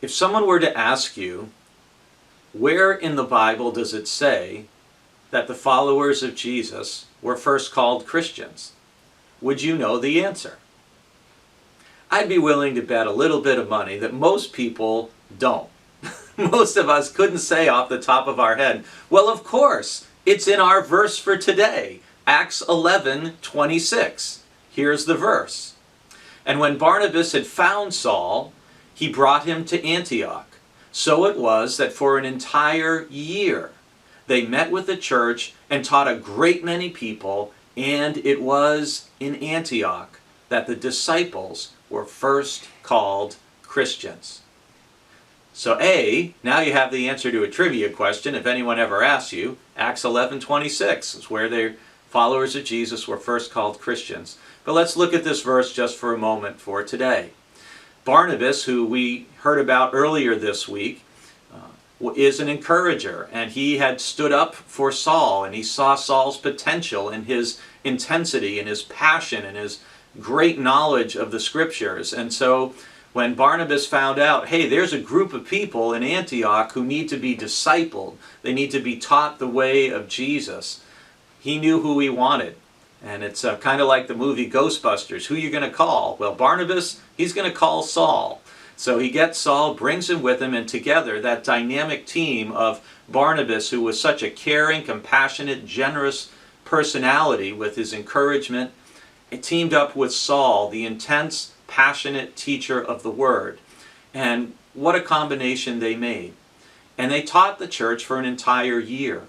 If someone were to ask you, where in the Bible does it say that the followers of Jesus were first called Christians? Would you know the answer? I'd be willing to bet a little bit of money that most people don't. Most of us couldn't say off the top of our head, well, of course, it's in our verse for today, Acts 11:26. Here's the verse. And when Barnabas had found Saul, he brought him to Antioch. So it was that for an entire year they met with the church and taught a great many people, and it was in Antioch that the disciples were first called Christians. So now you have the answer to a trivia question if anyone ever asks you. Acts 11:26 is where the followers of Jesus were first called Christians. But let's look at this verse just for a moment for today. Barnabas, who we heard about earlier this week, is an encourager, and he had stood up for Saul, and he saw Saul's potential and his intensity and his passion and his great knowledge of the scriptures. And so when Barnabas found out, hey, there's a group of people in Antioch who need to be discipled, they need to be taught the way of Jesus, he knew who he wanted. And it's kind of like the movie Ghostbusters. Who are you going to call? Well, Barnabas, he's going to call Saul. So he gets Saul, brings him with him, and together that dynamic team of Barnabas, who was such a caring, compassionate, generous personality with his encouragement, it teamed up with Saul, the intense, passionate teacher of the Word. And what a combination they made. And they taught the church for an entire year.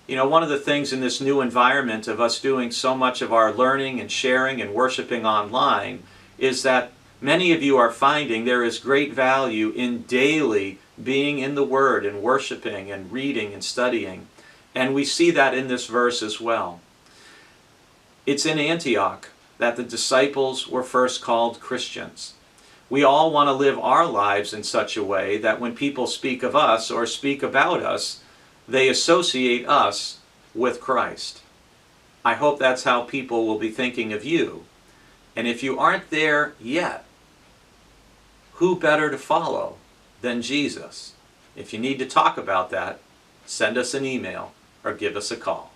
You know, one of the things in this new environment of us doing so much of our learning and sharing and worshiping online is that many of you are finding there is great value in daily being in the Word and worshiping and reading and studying. And we see that in this verse as well. It's in Antioch that the disciples were first called Christians. We all want to live our lives in such a way that when people speak of us or speak about us, they associate us with Christ. I hope that's how people will be thinking of you. And if you aren't there yet, who better to follow than Jesus? If you need to talk about that, send us an email or give us a call.